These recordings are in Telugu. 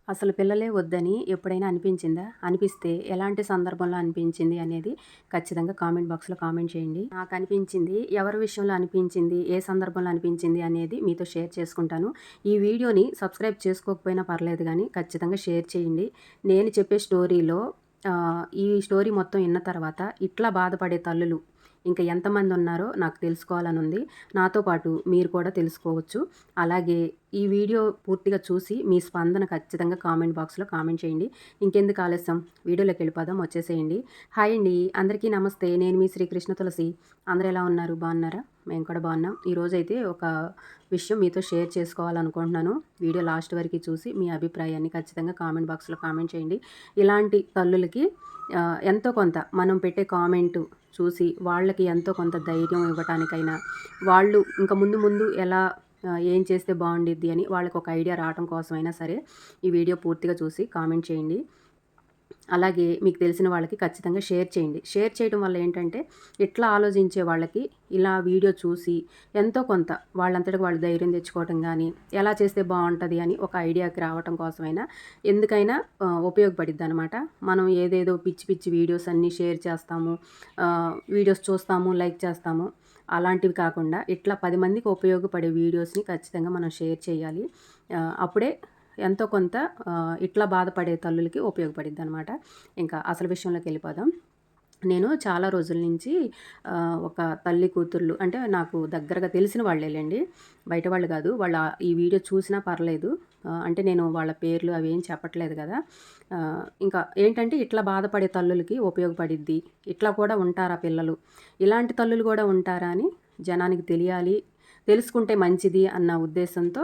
అసలు పిల్లలే వద్దని ఎప్పుడైనా అనిపించిందా? అనిపిస్తే ఎలాంటి సందర్భంలో అనిపించింది అనేది ఖచ్చితంగా కామెంట్ బాక్స్‌లో కామెంట్ చేయండి. నాకనిపించింది, ఎవరి విషయంలో అనిపించింది, ఏ సందర్భంలో అనిపించింది అనేది మీతో షేర్ చేసుకుంటాను. ఈ వీడియోని సబ్స్క్రైబ్ చేసుకోకపోయినా పర్లేదు గానీ ఖచ్చితంగా షేర్ చేయండి. నేను చెప్పే స్టోరీలో ఈ స్టోరీ మొత్తం ఇన్న తర్వాత ఇట్లా బాధపడే తల్లులు ఇంకా ఎంతమంది ఉన్నారో నాకు తెలుసుకోవాలనుంది. నాతో పాటు మీరు కూడా తెలుసుకోవచ్చు. అలాగే ఈ వీడియో పూర్తిగా చూసి మీ స్పందన ఖచ్చితంగా కామెంట్ బాక్స్‌లో కామెంట్ చేయండి. ఇంకెందుకు ఆలస్యం వీడియోలోకి వెళ్ళిపోదాం, వచ్చేసేయండి. హాయ్ అండి, అందరికీ నమస్తే. నేను మీ శ్రీకృష్ణ తులసి. అందరూ ఎలా ఉన్నారు? బాగున్నారా? మేము కూడా బాగున్నాం. ఈరోజైతే ఒక విషయం మీతో షేర్ చేసుకోవాలనుకుంటున్నాను. వీడియో లాస్ట్ వరకు చూసి మీ అభిప్రాయాన్ని ఖచ్చితంగా కామెంట్ బాక్స్‌లో కామెంట్ చేయండి. ఇలాంటి తల్లులకి ఎంతో కొంత మనం పెట్టే కామెంటు చూసి వాళ్ళకి ఎంతో కొంత ధైర్యం ఇవ్వటానికైనా, వాళ్ళు ఇంకా ముందు ముందు ఎలా ఏం చేస్తే బాగుండిద్ది అని వాళ్ళకి ఒక ఐడియా రావటం కోసమైనా సరే ఈ వీడియో పూర్తిగా చూసి కామెంట్ చేయండి. అలాగే మీకు తెలిసిన వాళ్ళకి ఖచ్చితంగా షేర్ చేయండి. షేర్ చేయడం వల్ల ఏంటంటే ఇట్లా ఆలోచించే వాళ్ళకి ఇలా వీడియో చూసి ఎంతో కొంత వాళ్ళంతటికి వాళ్ళు ధైర్యం తెచ్చుకోవటం కానీ, ఎలా చేస్తే బాగుంటుంది అని ఒక ఐడియాకి రావటం కోసమైనా ఎందుకైనా ఉపయోగపడిద్దనమాట. మనం ఏదేదో పిచ్చి పిచ్చి వీడియోస్ అన్నీ షేర్ చేస్తాము, వీడియోస్ చూస్తాము, లైక్ చేస్తాము. అలాంటివి కాకుండా ఇట్లా 10 మందికి ఉపయోగపడే వీడియోస్ని ఖచ్చితంగా మనం షేర్ చేయాలి. అప్పుడే ఎంతో కొంత ఇట్లా బాధపడే తల్లులకి ఉపయోగపడిద్దనమాట. ఇంకా అసలు విషయంలోకి వెళ్ళిపోదాం. నేను చాలా రోజుల నుంచి ఒక తల్లి కూతుర్లు అంటే నాకు దగ్గరగా తెలిసిన వాళ్ళేలెండి. బయట వాళ్ళు కాదు. వాళ్ళ ఈ వీడియో చూసినా పర్లేదు. అంటే నేను వాళ్ళ పేర్లు అవి ఏం చెప్పట్లేదు కదా! ఇంకా ఏంటంటే ఇట్లా బాధపడే తల్లులకి ఉపయోగపడిద్ది. ఇట్లా కూడా ఉంటారా పిల్లలు? ఇలాంటి తల్లులు కూడా ఉంటారా అని జనానికి తెలియాలి. తెలుసుకుంటే మంచిది అన్న ఉద్దేశంతో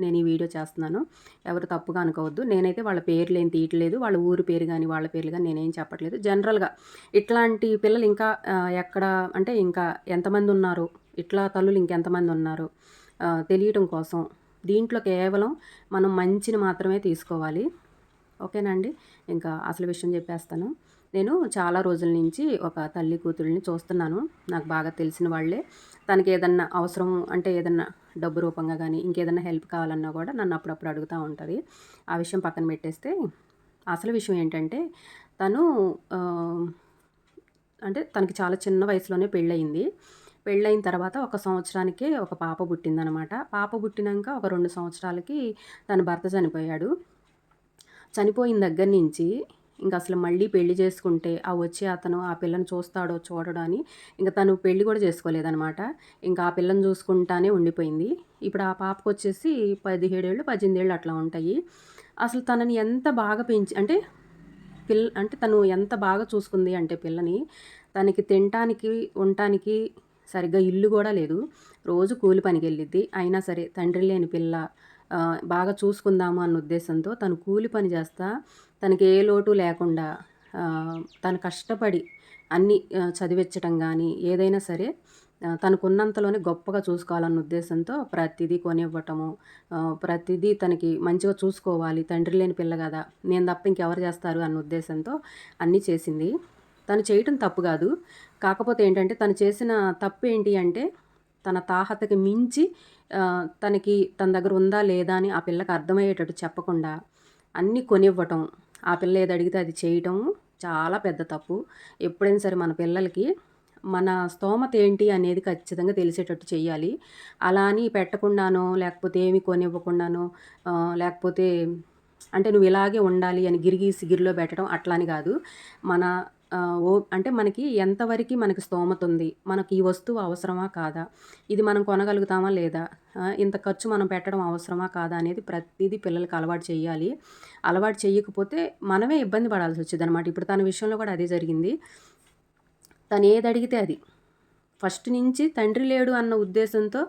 నేను ఈ వీడియో చేస్తున్నాను. ఎవరు తప్పుగా అనుకోవద్దు. నేనైతే వాళ్ళ పేర్లేం తీయట్లేదు. వాళ్ళ ఊరు పేరు గాని, వాళ్ళ పేర్లు గాని నేనేం చెప్పట్లేదు. జనరల్‌గా ఇట్లాంటి పిల్లలు ఇంకా ఎక్కడ అంటే ఇంకా ఎంతమందున్నారో, ఇట్లా తల్లులు ఇంకెంతమందున్నారో తెలియటం కోసం దీంట్లో కేవలం మనం మంచిని మాత్రమే తీసుకోవాలి. ఓకేనా అండి? ఇంకా అసలు విషయం చెప్పేస్తాను. నేను చాలా రోజుల నుంచి ఒక తల్లి కూతురిని చూస్తున్నాను. నాకు బాగా తెలిసిన వాళ్ళే. తనకి ఏదన్నా అవసరం అంటే ఏదన్నా డబ్బు రూపంగా గానీ, ఇంకేదన్నా హెల్ప్ కావాలన్నా కూడా నన్ను అప్పుడప్పుడు అడుగుతా ఉంటది. ఆ విషయం పక్కన పెట్టేస్తే, అసలు విషయం ఏంటంటే తను ఆహ్, అంటే తనకి చాలా చిన్న వయసులోనే పెళ్ళయింది. పెళ్ళయిన తర్వాత ఒక సంవత్సరానికే ఒక పాప పుట్టిందనమాట. పాప పుట్టినంక ఒక 2 సంవత్సరాలకి తన భర్త చనిపోయాడు. చనిపోయిన దగ్గర నుంచి ఇంకసలు మళ్ళీ పెళ్లి చేసుకుంటే ఆ వచ్చే అతను ఆ పిల్లని చూస్తాడో చూడడో అని ఇంక తను పెళ్లి కూడా చేసుకోలేదనమాట. ఇంకా ఆ పిల్లని చూసుకుంటానే ఉండిపోయింది. ఇప్పుడు ఆ పాపకొచ్చేసి 17 ఏళ్ళు, 18 ఏళ్ళు అట్లా ఉంటాయి. అసలు తనని ఎంత బాగా అంటే అంటే తను ఎంత బాగా చూసుకుంది అంటే పిల్లని, తనకి తినటానికి, ఉండటానికి సరిగ్గా ఇల్లు గూడా లేదు. రోజు కూలి పనికెళ్ళిద్ది. అయినా సరే తండ్రి లేని పిల్ల బాగా చూసుకుందాము అన్న ఉద్దేశంతో తను కూలి పని చేస్తా, తనకి ఏ లోటు లేకుండా తను కష్టపడి అన్నీ చదివిచ్చటం గానీ, ఏదైనా సరే తనకున్నంతలోనే గొప్పగా చూసుకోవాలన్న ఉద్దేశంతో ప్రతిదీ కొనివ్వటము, ప్రతిదీ తనకి మంచిగా చూసుకోవాలి. తండ్రి లేని పిల్ల గదా! నేను తప్ప ఇంకెవరు చేస్తారు అన్న ఉద్దేశంతో అన్నీ చేసింది. తను చేయటం తప్పు గాదు. కాకపోతే ఏంటంటే తను చేసిన తప్పేంటి అంటే తన తాహతకి మించి తనకి తన దగ్గర ఉందా లేదా అని ఆ పిల్లకి అర్థమయ్యేటట్టు చెప్పకుండా అన్నీ కొనివ్వటం, ఆ పిల్ల ఏది అడిగితే అది చేయటం చాలా పెద్ద తప్పు. ఎప్పుడైనా సరే మన పిల్లలకి మన స్తోమత ఏంటి అనేది ఖచ్చితంగా తెలిసేటట్టు చెయ్యాలి. అలా అని పెట్టకుండానో, లేకపోతే ఏమి కొనివ్వకుండానో, లేకపోతే అంటే నువ్వు ఇలాగే ఉండాలి అని గిరిగీసి గిరిలో పెట్టడం అట్లా అని గాదు. మన అంటే మనకి ఎంతవరకి మనకి స్తోమత ఉంది? మనకి ఈ వస్తువు అవసరమా? కాదా? ఇది మనం కొనగలుగుతామా? లేదా? ఇంత ఖర్చు మనం పెట్టడం అవసరమా? కాదా? అనేది ప్రతీదీ పిల్లలకి అలవాటు చెయ్యాలి. అలవాటు చెయ్యకపోతే మనమే ఇబ్బంది పడాల్సొచ్చిద్దనమాట. ఇప్పుడు తన విషయంలో కూడా అదే జరిగింది. తను ఏదడిగితే అది. ఫస్ట్ నుంచి తండ్రి లేడు అన్న ఉద్దేశంతో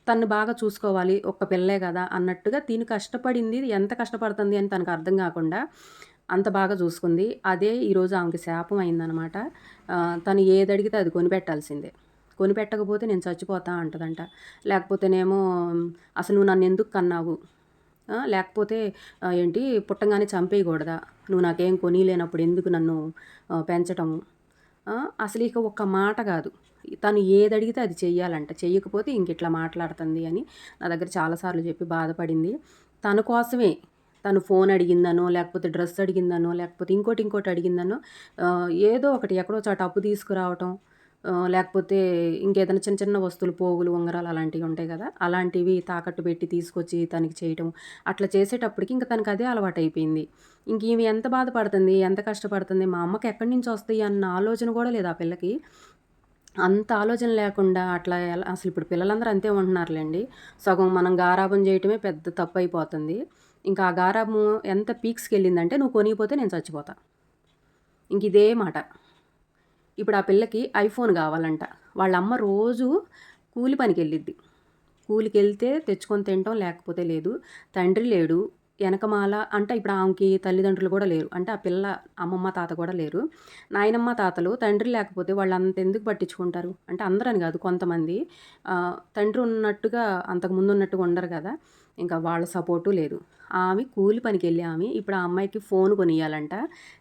తనని బాగా చూసుకోవాలి. ఒక్క పిల్లే గదా! అన్నట్టుగా తిను కష్టపడింది ఎంత కష్టపడుతుంది అని తనకు అర్థం గాకుండా అంత బాగా చూసుకుంది. అదే ఈరోజు ఆమెకి శాపం అయిందనమాట. తను ఏదడిగితే అది కొనిపెట్టాల్సిందే. కొనిపెట్టకపోతే నేను చచ్చిపోతా అంటదంట. లేకపోతేనేమో అసలు నువ్వు నన్నెందుకు కన్నావు? లేకపోతే ఏంటి పుట్టంగానే చంపేయగూడదా? నువ్వు నాకేం కొనీలేనప్పుడు ఎందుకు నన్ను పెంచటము? అసలిక ఒక్క మాట గాదు. తను ఏదడిగితే అది చెయ్యాలంట. చెయ్యకపోతే ఇంకిట్లా మాట్లాడుతుంది అని నా దగ్గర చాలా సార్లు చెప్పి బాధపడింది. తన కోసమే తను ఫోన్ అడిగిందనో, లేకపోతే డ్రెస్ అడిగిందనో, లేకపోతే ఇంకోటి అడిగిందనో ఏదో ఒకటి ఎక్కడో చోట అప్పు తీసుకురావటం, లేకపోతే ఇంకేదైనా చిన్న చిన్న వస్తువులు, పోగులు, ఉంగరాలు అలాంటివి ఉంటాయి కదా! అలాంటివి తాకట్టు పెట్టి తీసుకొచ్చి తనకి చేయటం. అట్లా చేసేటప్పటికి ఇంక తనకు అదే అలవాటయిపోయింది. ఇంక ఈమె ఎంత బాధపడుతుంది, ఎంత కష్టపడుతుంది, మా అమ్మకి ఎక్కడి నుంచి వస్తాయి అన్న ఆలోచన కూడా లేదు ఆ పిల్లకి. అంత ఆలోచన లేకుండా అట్లా ఎలా అసలు ఇప్పుడు పిల్లలందరూ అంతే ఉంటున్నారులెండి. సగం మనం గారాబం చేయటమే పెద్ద తప్పయిపోతుంది. ఇంకా ఆ గారాబం ఎంత పీక్స్‌కెళ్ళిందంటే, "నువ్వు కొనియపోతే నేను చచ్చిపోతా." ఇంక ఇదే మాట. ఇప్పుడు ఆ పిల్లకి ఐఫోన్ కావాలంట. వాళ్ళమ్మ రోజు కూలి పనికెళ్ళిద్ది. కూలికెళ్తే తెచ్చుకొని తినటం, లేకపోతే లేదు. తండ్రి లేడు. ఎనకమాల అంటే ఇప్పుడు ఆమెకి తల్లిదండ్రులు కూడా లేరు. అంటే ఆ పిల్ల అమ్మమ్మ, తాత కూడా లేరు. నాయనమ్మ, తాతలు తండ్రి లేకపోతే వాళ్ళంతెందుకు పట్టించుకుంటారు? అంటే అందరని కాదు, కొంతమంది తండ్రి ఉన్నట్టుగా అంతకుముందు ఉన్నట్టుగా ఉండరు కదా! ఇంకా వాళ్ళ సపోర్టు లేదు. ఆమె కూలి పనికెళ్ళే ఆమె ఇప్పుడు ఆ అమ్మాయికి ఫోన్ కొనియ్యాలంట.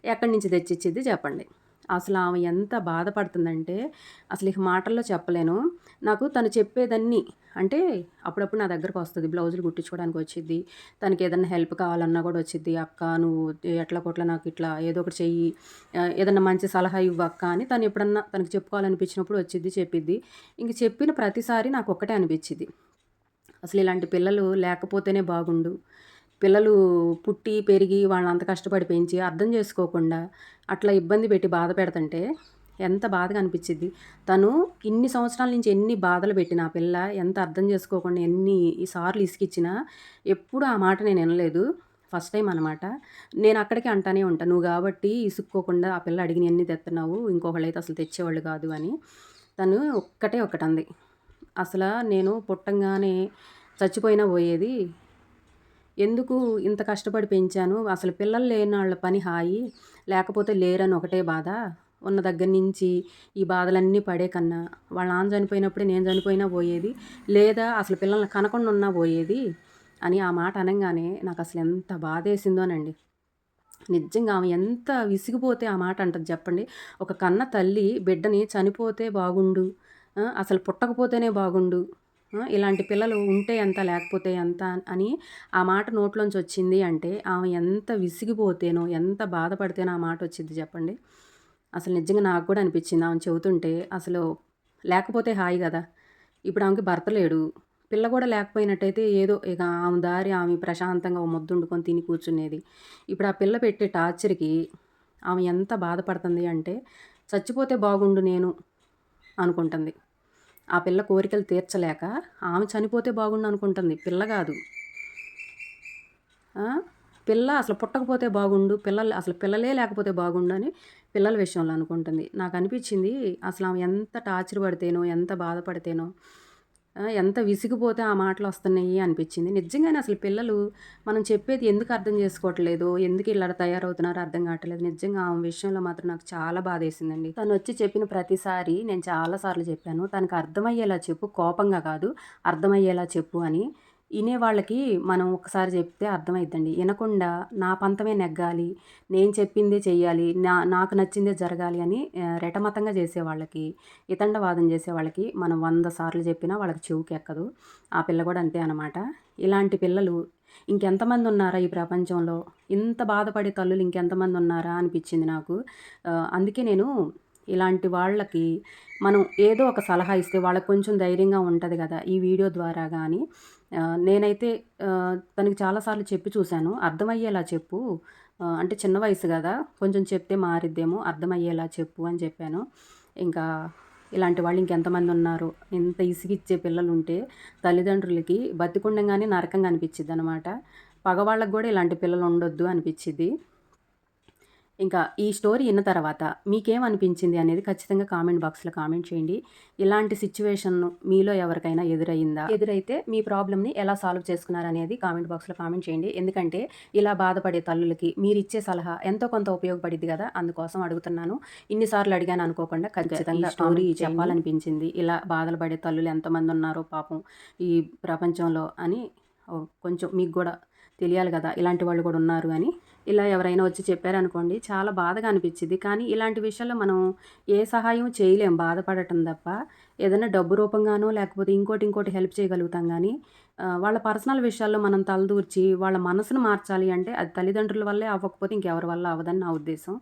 ఎక్కడి నుంచి తెచ్చిచ్చిద్ది చెప్పండి? అసలు ఆమె ఎంత బాధపడుతుందంటే అసలు ఇక మాటల్లో చెప్పలేను. నాకు తను చెప్పేదన్నీ అంటే అప్పుడప్పుడు నా దగ్గరకొస్తది. బ్లౌజులు కుట్టించుకోవడానికి వచ్చిద్ది. తనకేదన్నా హెల్ప్ కావాలన్నా కూడా వచ్చిద్ది. "అక్క నువ్వు ఎట్లాగొట్లా నాకు ఇట్లా ఏదో ఒకటి చెయ్యి. ఏదన్నా మంచి సలహా ఇవ్వు అక్క" అని తను ఎప్పుడన్నా తనకి చెప్పుకోవాలనిపించినప్పుడు వచ్చిద్ది, చెప్పిద్ది. ఇంక చెప్పిన ప్రతిసారి నాకొక్కటే అనిపిచ్చిద్ది. అసలు ఇలాంటి పిల్లలు లేకపోతేనే బాగుండు. పిల్లలు పుట్టి, పెరిగి వాళ్ళనంత కష్టపడి పెంచి అర్థం చేసుకోకుండా అట్లా ఇబ్బంది పెట్టి బాధ పెడుతుంటే ఎంత బాధగా అనిపిచ్చిద్ది. తను ఇన్ని సంవత్సరాల నుంచి ఎన్ని బాధలు పెట్టిన ఆ పిల్ల ఎంత అర్థం చేసుకోకుండా ఎన్ని సార్లు ఇసికిచ్చినా ఎప్పుడు ఆ మాట నేను వినలేదు. ఫస్ట్ టైం అనమాట. నేను అక్కడికే అంటానే ఉంటా. "నువ్వు కాబట్టి ఇసుక్కోకుండా ఆ పిల్ల అడిగినయన్నీ తెత్తన్నావు. ఇంకొకళ్ళైతే అసలు తెచ్చేవాళ్ళు కాదు" అని. తను ఒక్కటే ఒకటంది. నేను పుట్టంగానే చచ్చిపోయినా పోయేది. ఎందుకు ఇంత కష్టపడి పెంచాను. అసలు పిల్లలు లేనాళ్ళ పని హాయి. లేకపోతే లేరని ఒకటే బాధ. ఉన్న దగ్గర నుంచి ఈ బాధలన్నీ పడే కన్నా వాళ్ళ నాన్న చనిపోయినప్పుడే నేను చనిపోయినా పోయేది. లేదా అసలు పిల్లల్ని కనకుండా ఉన్నా పోయేది అని ఆ మాట అనంగానే నాకసలు ఎంత బాధేసిందోనండి. నిజంగా ఆమె ఎంత విసిగిపోతే ఆ మాట అంటది చెప్పండి. ఒక కన్న తల్లి బిడ్డని చనిపోతే బాగుండు. అసలు పుట్టకపోతేనే బాగుండు. ఇలాంటి పిల్లలు ఉంటే ఎంత లేకపోతే ఎంత అని ఆ మాట నోట్లోంచి వచ్చింది అంటే ఆమె ఎంత విసిగిపోతేనో, ఎంత బాధపడితేనో ఆ మాట వచ్చిద్ది చెప్పండి. అసలు నిజంగా నాకు కూడా అనిపించింది ఆమె చెబుతుంటే. అసలు లేకపోతే హాయి గదా! ఇప్పుడు ఆమెకి భర్త లేడు. పిల్ల కూడా లేకపోయినట్టయితే ఏదో ఇక ఆమె దారి ఆమె ప్రశాంతంగా ఓ ముద్ద వండుకొని తిని కూర్చునేది. ఇప్పుడు ఆ పిల్ల పెట్టే టార్చర్‌కి ఆమె ఎంత బాధపడుతుంది అంటే, చచ్చిపోతే బాగుండు నేను అనుకుంటుంది. ఆ పిల్ల కోరికలు తీర్చలేక ఆమె చనిపోతే బాగుండు అనుకుంటుంది. పిల్ల గాదు. ఆ! పిల్ల అసలు పుట్టకపోతే బాగుండు. అసలు పిల్లలే లేకపోతే బాగుండు అని పిల్లల విషయంలో అనుకుంటుంది. నాకనిపించింది అసలు ఆమె ఎంత టార్చర్ పడితేనో, ఎంత బాధపడితేనో, ఎంత విసిగిపోతే ఆ మాటలొస్తున్నాయి అనిపించింది. నిజంగానే అసలు పిల్లలు మనం చెప్పేది ఎందుకు అర్థం చేసుకోవట్లేదో, ఎందుకు ఇలా తయారవుతున్నారో అర్థం కావట్లేదు. నిజంగా ఆమె విషయంలో మాత్రం నాకు చాలా బాధేసిందండి. తనొచ్చి చెప్పిన ప్రతిసారి నేను చాలా సార్లు చెప్పాను. తనకు అర్థమయ్యేలా చెప్పు, కోపంగా కాదు, అర్థమయ్యేలా చెప్పు అని. ఇనేవాళ్ళకి మనం ఒకసారి చెప్తే అర్థమైద్దండి. ఇనకుండా నా పంతమే నెగ్గాలి, నేను చెప్పిందే చెయ్యాలి, నాకు నచ్చిందే జరగాలి అని రెటమతంగా చేసేవాళ్ళకి, వితండవాదం చేసేవాళ్ళకి మనం 100 సార్లు చెప్పినా వాళ్ళకి చెవుకెక్కదు. ఆ పిల్ల కూడా అంతే అనమాట. ఇలాంటి పిల్లలు ఇంకెంతమంది ఉన్నారా ఈ ప్రపంచంలో? ఇంత బాధపడే తల్లులు ఇంకెంతమంది ఉన్నారా అనిపించింది నాకు. అందుకే నేను ఇలాంటి వాళ్ళకి మనం ఏదో ఒక సలహా ఇస్తే వాళ్ళకి కొంచెం ధైర్యంగా ఉంటది గదా! ఈ వీడియో ద్వారా గానీ నేనైతే తనకి చాలా సార్లు చెప్పి చూశాను. అర్థమయ్యేలా చెప్పు. అంటే చిన్న వయసు గదా! కొంచెం చెప్తే మారిద్దేమో, అర్థమయ్యేలా చెప్పు అని చెప్పాను. ఇంకా ఇలాంటి వాళ్ళు ఇంకెంతమందున్నారో. ఇంత ఇసిగిచ్చే పిల్లలుంటే తల్లిదండ్రులకి బతికుండంగానే నరకంగా అనిపిచ్చిద్దనమాట. పగవాళ్ళకి గూడా ఇలాంటి పిల్లలుండొద్దు అనిపిచ్చిద్ది. ఇంకా ఈ స్టోరీ ఇన్న తర్వాత మీకేమనిపించింది అనేది ఖచ్చితంగా కామెంట్ బాక్స్‌లో కామెంట్ చేయండి. ఇలాంటి సిట్యుయేషన్ మీలో ఎవరికైనా ఎదురయిందా? ఎదురైతే మీ ప్రాబ్లమ్‌ని ఎలా సాల్వ్ చేసుకున్నారనేది కామెంట్ బాక్స్‌లో కామెంట్ చేయండి. ఎందుకంటే ఇలా బాధపడే తల్లులకి మీరిచ్చే సలహా ఎంతో కొంత ఉపయోగపడిద్ది గదా! అందుకోసం అడుగుతున్నాను. ఇన్ని సార్లు అడిగాను అనుకోకుండా ఖచ్చితంగా ఈ స్టోరీ చెప్పాలనిపించింది. ఇలా బాధలు పడే తల్లులు ఎంతమందున్నారో పాపం ఈ ప్రపంచంలో అని కొంచెం మీకు గూడా తెలియాలి గదా! ఇలాంటి వాళ్ళు కూడా ఉన్నారు అని. ఇలా ఎవరైనా వచ్చి చెప్పారనుకోండి చాలా బాధగా అనిపిచ్చిద్ది. కానీ ఇలాంటి విషయాల్లో మనం ఏ సహాయం చేయలేం బాధపడటం తప్ప. ఏదైనా డబ్బు రూపంగానో లేకపోతే ఇంకోటి హెల్ప్ చేయగలుగుతాం గానీ వాళ్ళ పర్సనల్ విషయాల్లో మనం తలదూర్చి వాళ్ళ మనసును మార్చాలి అంటే అది తల్లిదండ్రుల వల్లే అవ్వకపోతే ఇంకెవరి వల్ల అవ్వదని నా ఉద్దేశం.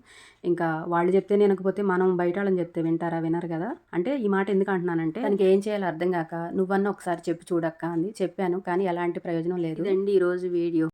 ఇంకా వాళ్ళు చెప్తే వినకపోతే మనం బయటాళ్ళని చెప్తే వింటారా? వినరు కదా! అంటే ఈ మాట ఎందుకు అంటున్నానంటే తనకి ఏం చేయాలో అర్థం గాక "నువ్వన్నా ఒకసారి చెప్పి చూడక్కా" అంది. చెప్పాను కానీ ఎలాంటి ప్రయోజనం లేదు. ఇదండి ఈరోజు వీడియో.